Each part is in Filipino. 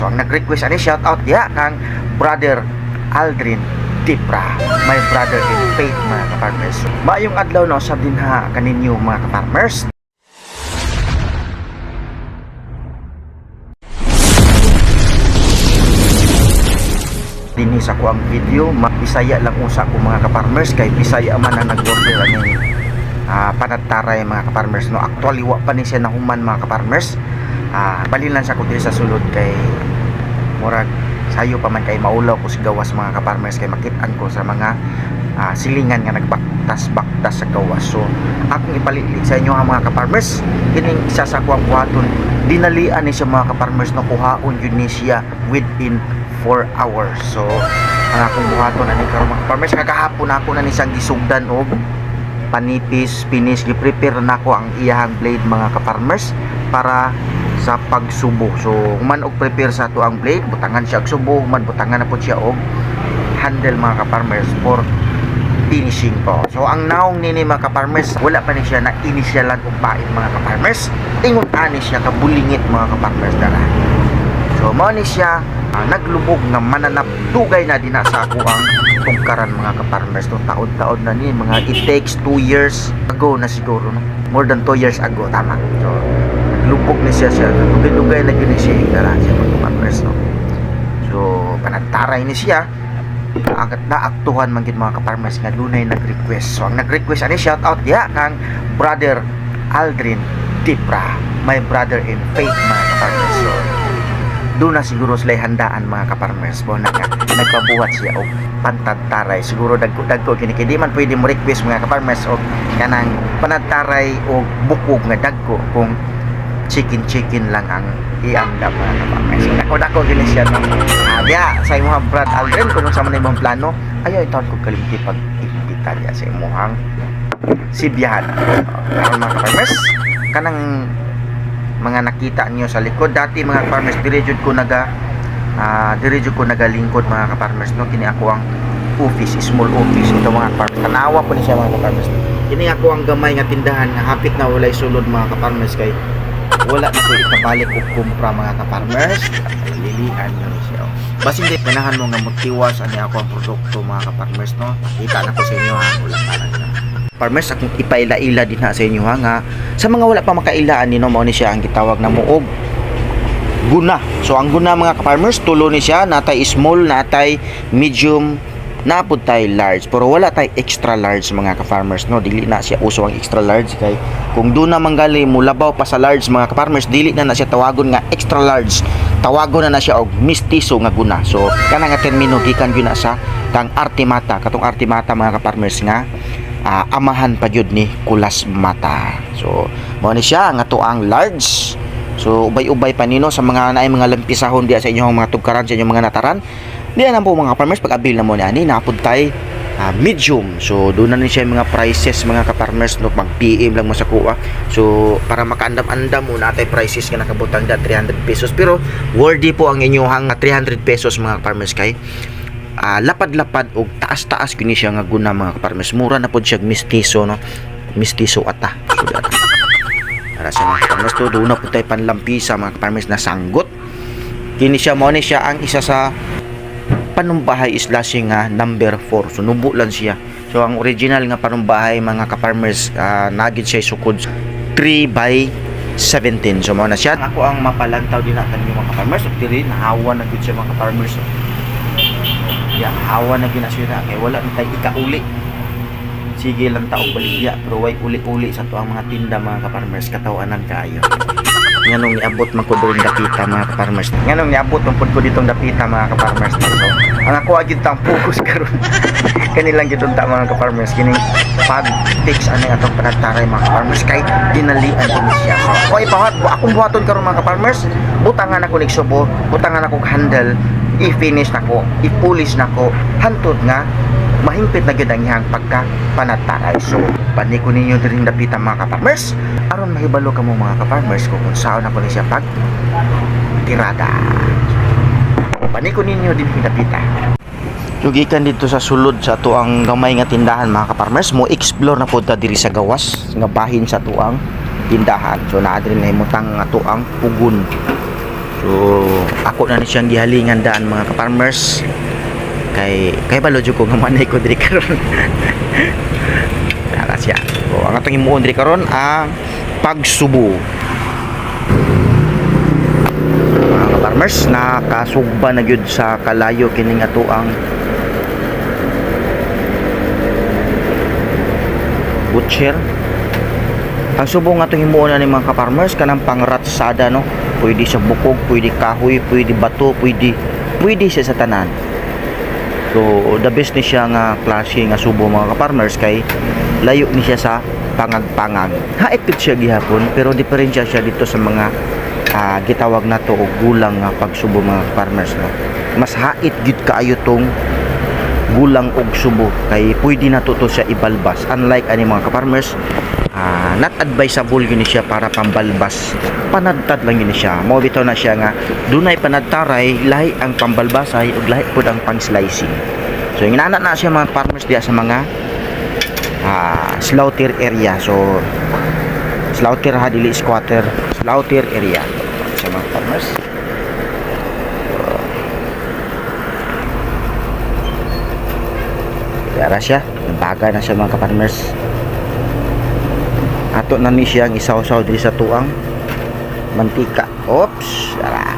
So ang nag-request ani shout out diha kang brother Aldrin Tipra, my brother in faith mga ka-farmers. Maayong adlaw na usab din ha kaninyo mga ka-farmers. Dinhi sa ko ang video, Bisaya lang usa ko mga ka-farmers kay Bisaya man ang nag-order ani panataray mga ka-farmers no. Actually wa pa ni siya nahuman mga ka-farmers. Balin lang sa ko diri sa sulod kay murag sayo pa man kay maulaw ko sa gawas mga ka-farmers kay makitaan ko sa mga silingan nga nagbaktas-baktas sa gawas. So akong ipalilit sa inyo mga ka-farmers, kining isa sa kuang buhaton dinalian ni siya mga ka-farmers no, kuhaon yun ni siya within 4 hours. So ang akong buhaton ani karon mga ka-farmers, kakahapon ako na ni siyang gisugdan og panipis, finish, gi-prepare na ko ang iyahang blade mga ka-farmers para sa pagsubo. So human og prepare sa ato ang blade, butangan siya og subo, human butangan na po siya og handle mga ka-farmers for finishing po. So ang naong nini mga ka-farmers, wala pa ni siya na inisyalan og pain mga ka-farmers, ingon ani siya kabulingit mga ka-farmers dara. So mao ni siya naglubog nga mananap dugay na din sa ako ang tungkaran mga ka-farmers no, taon-taon na ni mga it takes 2 years ago na siguro no? More than 2 years ago, tama. So naglubog ni siya dugay-dugay na gyud siya dara siya mga ka-farmers no. So panagtaray ni siya agad na aktuhan man gid mga ka-farmers nga dunay nag-request. So ang nag-request ani shout out diha kang brother Aldrin Tipra, my brother in faith mga ka-farmers. So doon na siguro sila handaan mga ka-farmers po na nagpabuhat siya o pantantaray. Siguro dagko kini kay di man pwede mo request mga ka-farmers o kanang panantaray o bukog nga dagko kung chicken lang ang ianda mga ka-farmers. So dako gini siya no. Diya sa imong brad Aldrin kung sa man imong plano, ayo itaon ko kalimti pag imbita diya sa imong sibiyahan. Mga ka-farmers, kanang mga nakita niyo sa likod dati mga farmers dire jud ko nagalingkod mga ka-farmers no. Kini ako ang office, small office ito mga farmers. Tanawa po ni siya mga ka-farmers. Kini ako ang gamay nga tindahan nga hapit na walay sulod mga ka-farmers kay wala na ko ikabalik og kumpra mga ka-farmers. Lilian niyo ni siya. Basin di ganahan mo nga magtiwas ani ako ang produkto mga ka-farmers no. Nakita na ko sa inyo ha, wala para na farmers akong ipaila-ila din ha sa inyo ha nga sa mga wala pa makailaan ni no, mao ni siya ang gitawag na muog guna. So ang guna mga ka-farmers, tulo ni siya, natay small, natay medium, napud tay large, pero wala tay extra large mga ka-farmers no. Dili na siya uso ang extra large kay kung doon na manggali mo labaw pa sa large mga ka-farmers, dili na siya tawagon nga extra large, tawagon na siya og mistiso nga guna. So kana nga termino gikan gyud na sa kang artimata, katong artimata mga ka-farmers nga amahan pa jud ni kulas mata. So mao ni siya nga tuang large. So ubay-ubay pa nino sa mga naay mga lampisahon diya sa inyong mga tugkaran, sa inyong mga nataran. Diyan na po mga farmers, pag abil na mo ni ani napud tay medium. So doon na ni siya mga prices mga ka-farmers no, mag PM lang mo sa kuha. So para makaandam-andam mo natay prices nga nakabutang da 300 pesos, pero worthy po ang inyong 300 pesos mga ka-farmers kay lapad-lapad o taas-taas kini siya nga guna mga ka-farmers. Mura na pod siya mistiso no, mistiso ata. So para sa mga ka-farmers to doon na po tayo panlampisa mga ka-farmers na sanggot. Kini siya mo ni siya ang isa sa panumbahay slashing number 4. So nubo lang siya. So ang original nga panumbahay mga ka-farmers nagid siya sukod 3x17. So mo na siya. Ako ang mapalantaw din natin yung mga ka-farmers. So diri nahawa na gid siya mga ka-farmers. So hawa na ginasira kay wala na tayo ikauli. Sige lang taong baligya pero way uli-uli sa to ang mga tinda mga ka-farmers, katawanan kaayo. Nganong niabot man ko doon dapita mga ka-farmers. Nganong niabot man ko ditong dapita mga ka-farmers. So ang ako agid tang focus karon kanilang gid unta mga ka-farmers kining pag fix ani atong panagtaray mga ka-farmers kay dinalian ini siya. So akong buhaton karon mga ka-farmers, butangan ako nig subo, butangan ako handle, i-finish nako, i-polish nako, hantod nga mahingpit na gid ang iyang pagka panataray. So pani ko ninyo diri dapita mga ka-farmers aron mahibalo kamo mga ka-farmers kung saan ako ni siya pag tirada. Pani ko ninyo diri dapita. So gikan dito sa sulod sa tuang gamay nga tindahan mga ka-farmers, mo explore na pud ta diri sa gawas nga bahin sa tuang tindahan. So naa diri na himutang nga tuang pugon. So ako na ni siyang gihalingan daan mga ka-farmers. Kay balo jud ko nga manay ko diri karon. Nara siya. So ang atong himuon diri karon ang pagsubo. Mga ka-farmers, nakasugba na gyud sa kalayo kining ato ang butcher. Ang subo nga itong himuon ni mga ka-farmers kanang pangratsada, no? Pwede sa bukog, pwede kahoy, pwede bato, pwede siya sa tanan. So the best ni siya nga klase nga subo mga ka-farmers kay layo ni siya sa pangag-pangag. Hait gid siya gihapon pero diferensya siya dito sa mga gitawag na to og gulang nga pagsubo mga ka-farmers, no? Mas hait gid kaayo tong gulang og subo kay pwede na to siya ibalbas, unlike ani mga ka-farmers not advisable yun siya para pambalbas, panadtad lang yun siya. Mao bitaw na siya nga dunay panadtaray, lahi ang pambalbasay ug lahi pud ang pang-slicing. So inana na siya mga farmers diya sa mga slaughter area. So slaughter ha dili squatter, slaughter area sa mga farmers. Kaya siya, nabaga na siya mga ka-farmers. Ato na ni siyang isaw-saw diri sa tuang mantika. Oops, tara.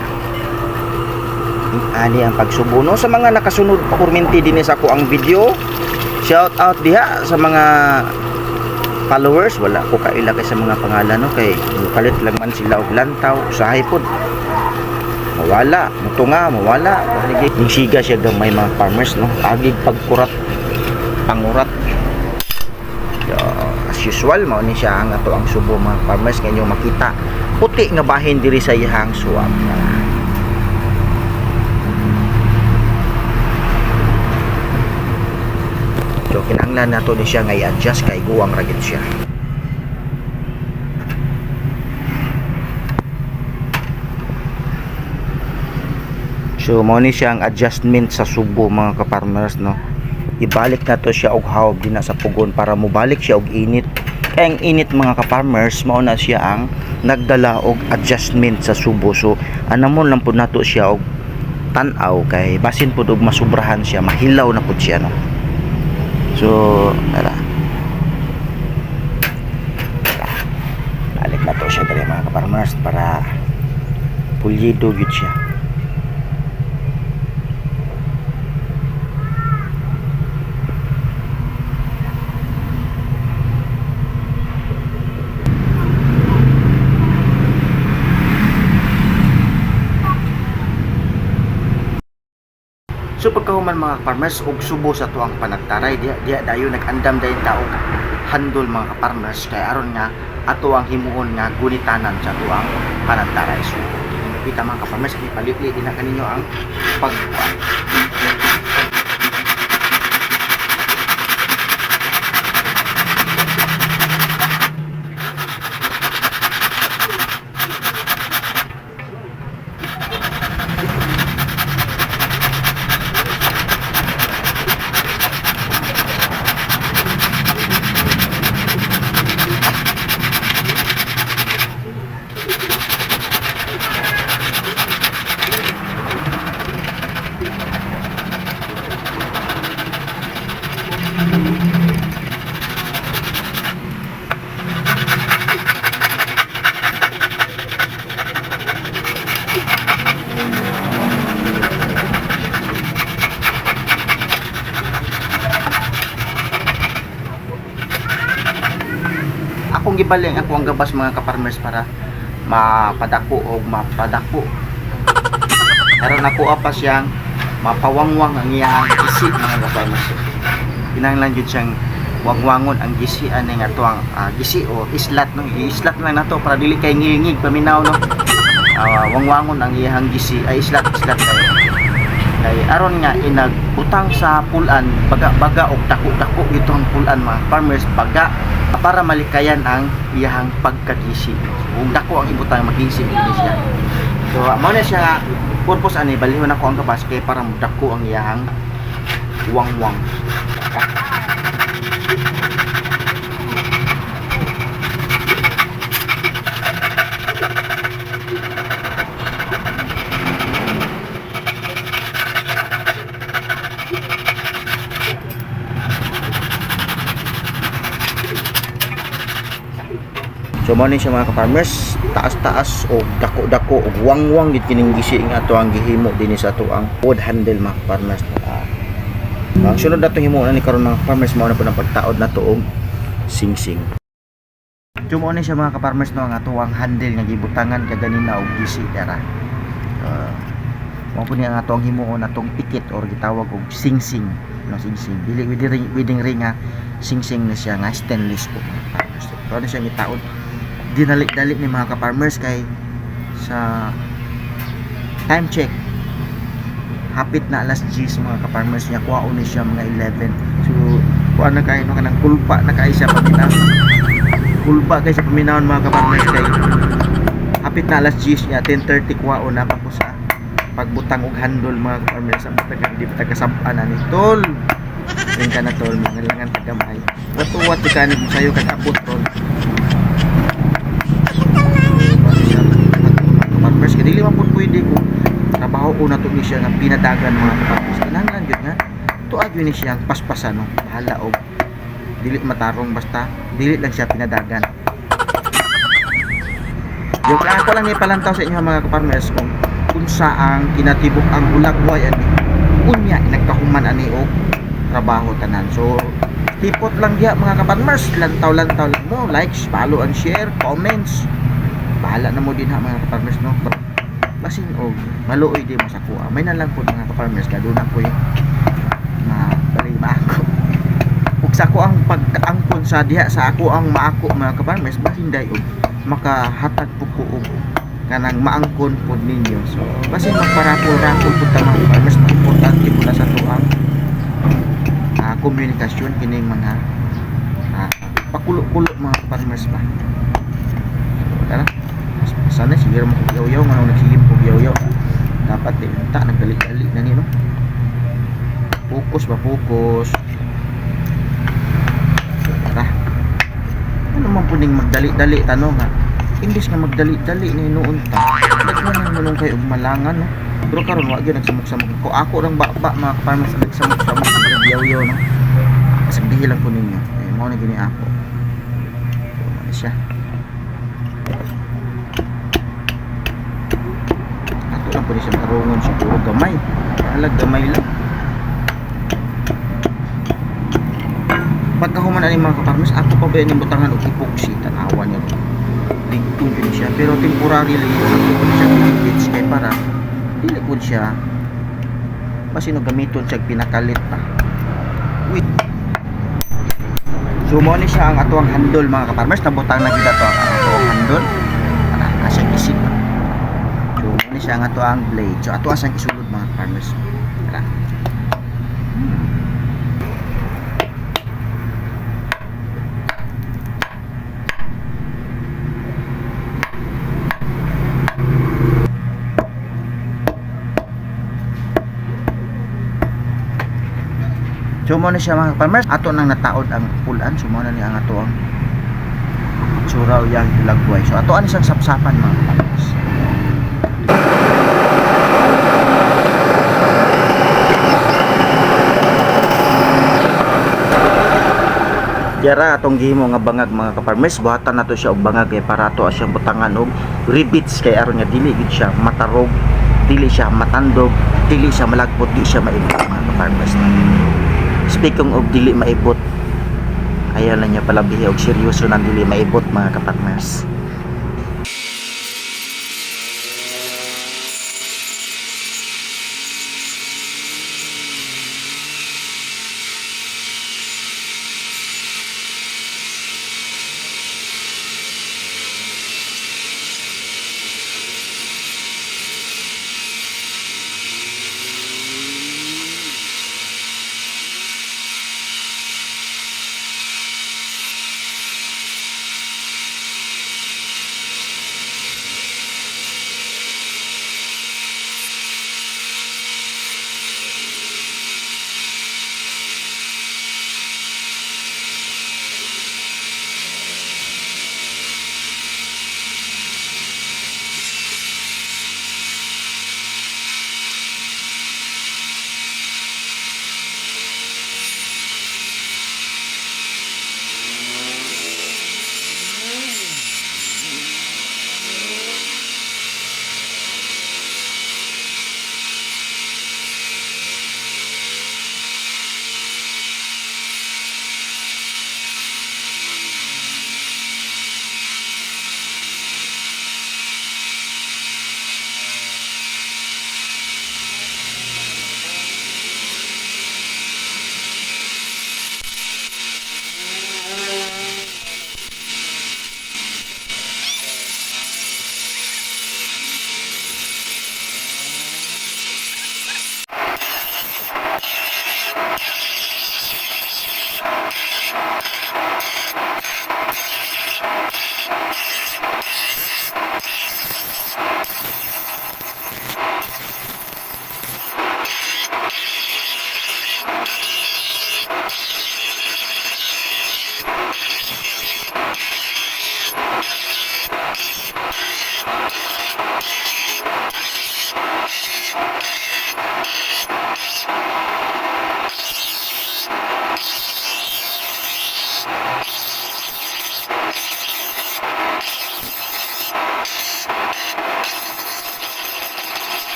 Ani ang pagsubo, no? Sa mga nakasunod pa kurmenti din sa ako ang video, shout out diha sa mga followers. Wala ko kaila kay sa mga pangalan, no? Kay kalit lang man sila og lantaw, usahay pod. Mawala, mutunga, mawala. Yung siga siya gamay mga farmers, no? Agig pagkurat, pangurat. As usual, mao ni siya ang ato ang subo mga farmers. Kanyo makita puti nga bahin diri sa iyang suwab. So kinahanglan nato ni siya nga i-adjust kay guwang ragid siya. So mao ni siya ang adjustment sa subo mga ka-farmers, no? Ibalik na to siya og hawb din sa pugon para mubalik siya og init. Kaya ang init mga ka-farmers, mao na siya ang nagdala og adjustment sa subo. So anamon lang pud nato siya og tan-aw kay basin pud og masubrahan siya, mahilaw na pud siya, no? So tara, balik na to siya dali mga ka-farmers para pulido gyud siya. So pagkahuman mga farmers og subo sa tuang panagtaray, diya dayo nag-andam dayon taog handol mga ka-farmers kay aron nga ato ang himuon nga gunitanan sa tuang panagtaray. So kita mga ka-farmers, ipalipli din na kaninyo ang pagkuha. Akong gibaling ako ang gabas mga ka-farmers para mapadako o mapadako. Pero nakuha pa siyang mapawangwang ang iyang isi mga ka-farmers. Kinahanglan jud siyang wangwangon ang gisi ani nga to ang gisi o islat, no? Islat lang nato para dili kay ngilingig paminaw, no? Wangwangon ang iyang gisi ay islat kay aron nga inagbutang sa pulan baga og dako-dako itong pulan mga farmers, baga para malikayan ang iyang pagkagisi. Kung dako ang ibutang magisi siya. So mao na siya purpose ani balihon ako ang kabas kay para dako ang iyang wangwang. So mo ni siya mga ka-farmers, taas-taas o dako-dako o wang-wang gid kining gisi nga ato ang gihimo dinhi sa ato ang wood handle mga ka-farmers. Ang sunod na itong himuon ni karon mga farmers mao na po ng pagtaod na to og sing-sing. So mo ni siya mga ka-farmers no ang ato ang handle nga gibutangan kaganina og gisi dara. Mao po ni ang ato ang himuon natong pikit or gitawag og sing-sing, no sing-sing. Dili wedding ring nga sing-sing na siya nga stainless po mga ka-farmers. So ano siya gitaod dinali-dali ni mga ka-farmers kay sa time check hapit na alas 10 mga ka-farmers niya kuhaon ni siya mga 11. So kuha na kayo no kanang kulpa na kayo siya paminaw kulpa kayo sa paminawon mga ka-farmers kay hapit na alas 10 niya 10:30 kuhaon na pag sa pagbutang og handle mga ka-farmers ang di pa taga-sabaan na ni tol yung ka na tol mga langan tagamay watuwat di ka mo sayo kag abot tol farmers kaya dili man po pwede ko trabaho ko na to ni siya nga pinadagan mga kapatid kinahanglan jud nga tuad yun ni siya paspasan no bahala og dili matarong basta dili lang siya pinadagan yung ako lang ipalantaw sa inyo mga kaparmers kung unsa ang kinatibok ang ulagway ani unya nagkahuman ani og trabaho tanan so tipot lang diha mga kaparmers lantaw-lantaw lang mo likes, follow and share, comments bahala na mo din ha mga ka-farmers no basin og maluoy di mo sa kuha may na lang po mga ka-farmers kaduna po yung bali maako ug sa ako ang pagkaangkon sa diha sa ako ang maako mga ka-farmers basin day og makahatag po ko og kanang maangkon po ninyo so basin magparapol-rapol po ta mga ka-farmers importante po na sa tuang komunikasyon kining mga pakulo-kulo mga ka-farmers ba tara sana siguro mo kugyaw-yaw nga nagsigim kugyaw-yaw dapat din ta nagdali-dali na ni no fokus ba fokus tara ano man po ning magdali-dali tanong ha imbis nga magdali-dali ni noon ta daghan nang manong kay og malangan no pero karon wa gyud nagsamok-samok ko ako rang baba mga farmers nagsamok-samok kugyaw-yaw no kasagdihi lang ko ninyo mao na gini ako so siya lang po siya marungon siguro gamay halag gamay lang pagkahuman ani mga ka-farmers ako pa ba yung butangan o epoxy tanawa niya ligtun din siya pero temporary lang yun siya pinigits kaya para dili po siya masino gamiton siya pinakalit pa wait so mo ni siya ang atuang handle mga ka-farmers nabutang na gid ato ang atuang handle kasya gisip ini siya nga to ang blade so ato asang isulod mga farmers tara so mo na siya mga farmers ato nang nataod ang pulan so mo na ni ang ato ang suraw yang lagway so ato ani siyang sapsapan mga farmers Yara atong gihimo nga bangag mga ka-farmers buhatan nato siya og bangag kay para ato siyang butangan og rivets kay aron nga dili gid siya matarog, dili siya matandog, dili siya malagpot, dili siya maibot mga ka-farmers. Speaking of dili maibot, ayaw na niya pala bihi og seryoso nang dili maibot mga ka-farmers.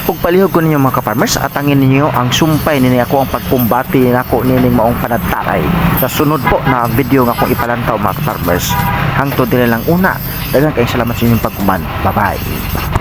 Ug palihog ko ninyo mga ka-farmers, atangin ninyo ang sumpay nini ako ang pagkumbati nako nining maong panagtaray. Sa sunod po na video nga akong ipalantaw mga ka-farmers. Hangtod din lang una. Daghang kayong salamat sa inyong pagkuman. Bye-bye.